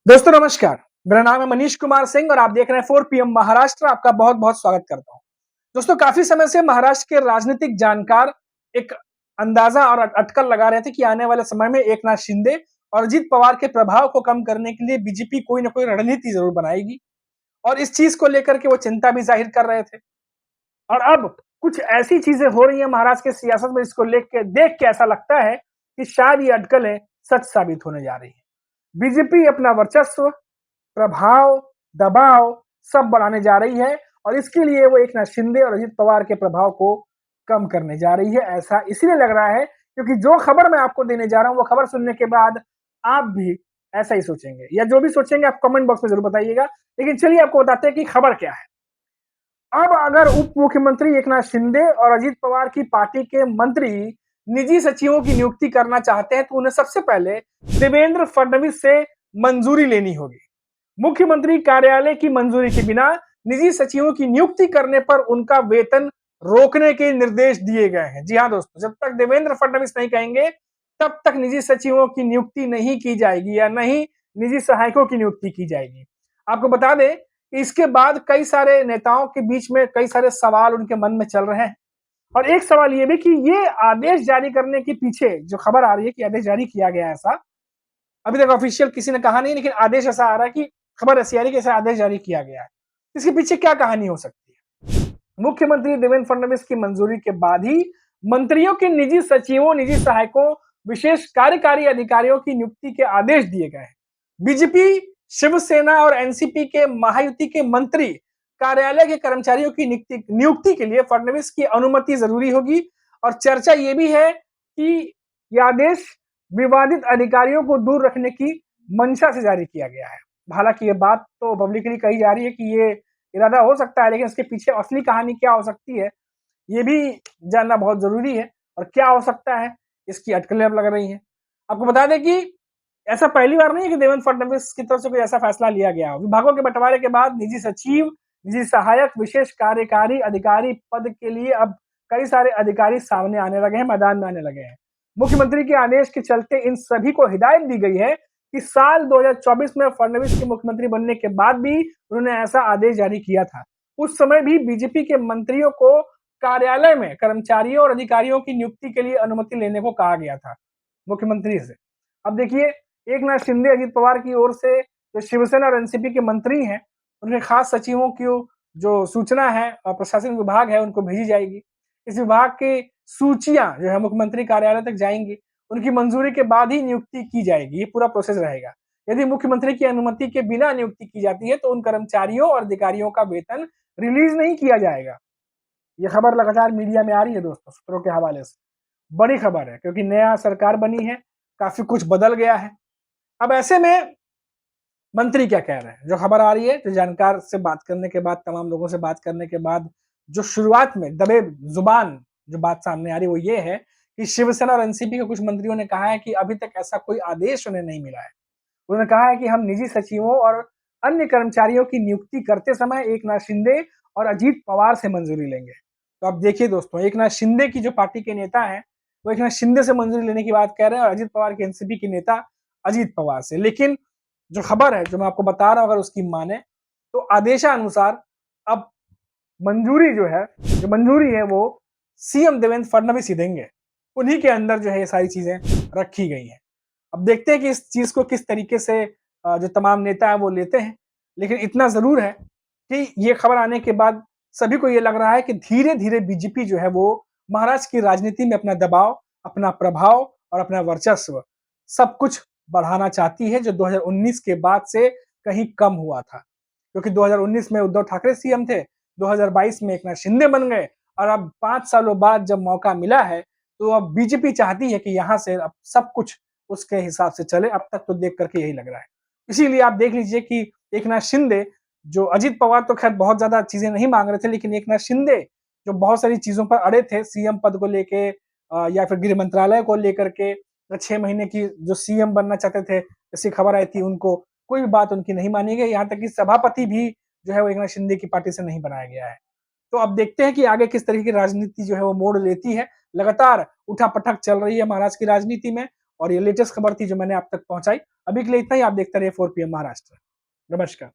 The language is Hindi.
दोस्तों नमस्कार। मेरा नाम है मनीष कुमार सिंह और आप देख रहे हैं 4 पीएम महाराष्ट्र। आपका बहुत-बहुत स्वागत करता हूं। दोस्तों काफ़ी समय से महाराष्ट्र के राजनीतिक जानकार एक अंदाज़ा और अटकल लगा रहे थे कि आने वाले समय में एकनाथ शिंदे और अजित पवार के प्रभाव को कम करने के लिए बीजेपी कोई न कोई रणनीति ज़रूर बनाएगी और इस चीज़ को लेकर के वो चिंता भी ज़ाहिर कर रहे थे। और अब कुछ ऐसी चीज़ें हो रही हैं महाराष्ट्र की सियासत में, इसको देख के ऐसा लगता है कि शायद ये अटकलें सच साबित होने जा रही हैं। बीजेपी अपना वर्चस्व, प्रभाव, दबाव सब बढ़ाने जा रही है और इसके लिए वो एकनाथ शिंदे और अजित पवार के प्रभाव को कम करने जा रही है। ऐसा इसलिए लग रहा है क्योंकि जो खबर मैं आपको देने जा रहा हूँ, वो खबर सुनने के बाद आप भी ऐसा ही सोचेंगे या जो भी सोचेंगे आप कमेंट बॉक्स में ज़रूर बताइएगा। लेकिन चलिए आपको बताते हैं कि खबर क्या है। अब अगर उप मुख्यमंत्री एकनाथ शिंदे और अजित पवार की पार्टी के मंत्री निजी सचिवों की नियुक्ति करना चाहते हैं, तो उन्हें सबसे पहले देवेंद्र फडणवीस से मंजूरी लेनी होगी। मुख्यमंत्री कार्यालय की मंजूरी के बिना निजी सचिवों की नियुक्ति करने पर उनका वेतन रोकने के निर्देश दिए गए हैं। जी हाँ दोस्तों, जब तक देवेंद्र फडणवीस नहीं कहेंगे, तब तक निजी सचिवों की नियुक्ति नहीं की जाएगी या नहीं निजी सहायकों की नियुक्ति की जाएगी। आपको बता दें कि इसके बाद कई सारे नेताओं के बीच में कई सारे सवाल उनके मन में चल रहे हैं और एक सवाल ये भी कि ये आदेश जारी करने के पीछे जो खबर आ रही है कि आदेश जारी किया गया ऐसा, अभी तक ऑफिशियल किसी ने कहा नहीं, लेकिन आदेश ऐसा आ रहा है कि खबर ऐसी आ रही है कि ऐसा आदेश जारी किया गया है। इसके पीछे क्या कहानी हो सकती है? मुख्यमंत्री देवेंद्र फडणवीस की मंजूरी के बाद ही मंत्रियों के निजी सचिवों, निजी सहायकों, विशेष कार्यकारी अधिकारियों की नियुक्ति के आदेश दिए गए हैं। बीजेपी, शिवसेना और एनसीपी के महायुति के मंत्री कार्यालय के कर्मचारियों की नियुक्ति के लिए फडणवीस की अनुमति जरूरी होगी और चर्चा ये भी है कि यह आदेश विवादित अधिकारियों को दूर रखने की मंशा से जारी किया गया है। हालांकि ये बात तो पब्लिकली कही जा रही है कि ये इरादा हो सकता है, लेकिन इसके पीछे असली कहानी क्या हो सकती है, ये भी जानना बहुत जरूरी है। और क्या हो सकता है, इसकी अटकलें अब लग रही हैं। आपको बता दें कि ऐसा पहली बार नहीं है कि देवेंद्र फडणवीस की तरफ से कोई ऐसा फैसला लिया गया हो। विभागों के बंटवारे के बाद निजी सचिव, निजी सहायक, विशेष कार्यकारी अधिकारी पद के लिए अब कई सारे अधिकारी सामने आने लगे हैं, मैदान में आने लगे हैं। मुख्यमंत्री के आदेश के चलते इन सभी को हिदायत दी गई है कि साल 2024 में फडणवीस के मुख्यमंत्री बनने के बाद भी उन्होंने ऐसा आदेश जारी किया था। उस समय भी बीजेपी के मंत्रियों को कार्यालय में कर्मचारियों और अधिकारियों की नियुक्ति के लिए अनुमति लेने को कहा गया था मुख्यमंत्री से। अब देखिए, एकनाथ शिंदे, अजित पवार की ओर से जो शिवसेना और एनसीपी के मंत्री हैं, उनके खास सचिवों की जो सूचना है और प्रशासन विभाग है, उनको भेजी जाएगी। इस विभाग की सूचियां जो है मुख्यमंत्री कार्यालय तक जाएंगी, उनकी मंजूरी के बाद ही नियुक्ति की जाएगी। ये पूरा प्रोसेस रहेगा। यदि मुख्यमंत्री की अनुमति के बिना नियुक्ति की जाती है, तो उन कर्मचारियों और अधिकारियों का वेतन रिलीज नहीं किया जाएगा। ये खबर लगातार मीडिया में आ रही है दोस्तों, सूत्रों के हवाले से। बड़ी खबर है क्योंकि नया सरकार बनी है, काफी कुछ बदल गया है। अब ऐसे में मंत्री क्या कह रहे हैं, जो खबर आ रही है, जो जानकार से बात करने के बाद, तमाम लोगों से बात करने के बाद जो शुरुआत में दबे जुबान जो बात सामने आ रही है, वो ये है कि शिवसेना और एनसीपी के कुछ मंत्रियों ने कहा है कि अभी तक ऐसा कोई आदेश उन्हें नहीं मिला है। उन्होंने कहा है कि हम निजी सचिवों और अन्य कर्मचारियों की नियुक्ति करते समय एकनाथ शिंदे और अजीत पवार से मंजूरी लेंगे। तो अब देखिए दोस्तों, एकनाथ शिंदे की जो पार्टी के नेता हैं, वो एकनाथ शिंदे से मंजूरी लेने की बात कह रहे हैं और अजीत पवार के एनसीपी के नेता अजीत पवार से। लेकिन जो खबर है, जो मैं आपको बता रहा हूं, अगर उसकी माने तो आदेशानुसार अब मंजूरी जो है, जो मंजूरी है वो सीएम देवेंद्र फडणवीस ही देंगे। उन्हीं के अंदर जो है ये सारी चीजें रखी गई हैं। अब देखते हैं कि इस चीज को किस तरीके से जो तमाम नेता है वो लेते हैं। लेकिन इतना जरूर है कि ये खबर आने के बाद सभी को ये लग रहा है कि धीरे धीरे बीजेपी जो है वो महाराष्ट्र की राजनीति में अपना दबाव, अपना प्रभाव और अपना वर्चस्व सब कुछ बढ़ाना चाहती है, जो 2019 के बाद से कहीं कम हुआ था। क्योंकि 2019 में उद्धव ठाकरे सीएम थे, 2022 में एकनाथ शिंदे बन गए और अब 5 सालों बाद जब मौका मिला है, तो अब बीजेपी चाहती है कि यहाँ से अब सब कुछ उसके हिसाब से चले। अब तक तो देख करके यही लग रहा है। इसीलिए आप देख लीजिए कि एकनाथ शिंदे, जो अजित पवार तो खैर बहुत ज्यादा चीजें नहीं मांग रहे थे, लेकिन एकनाथ शिंदे जो बहुत सारी चीजों पर अड़े थे, सीएम पद को लेके या फिर गृह मंत्रालय को लेकर के, 6 महीने की जो सीएम बनना चाहते थे, जैसी खबर आई थी, उनको कोई भी बात उनकी नहीं मानी गई। यहाँ तक कि सभापति भी जो है वो एकनाथ शिंदे की पार्टी से नहीं बनाया गया है। तो अब देखते हैं कि आगे किस तरीके की राजनीति जो है वो मोड़ लेती है। लगातार उठापटक चल रही है महाराष्ट्र की राजनीति में और ये लेटेस्ट खबर थी जो मैंने आप तक पहुंचाई। अभी के लिए इतना ही, आप देखते रहिए 4 PM महाराष्ट्र। नमस्कार।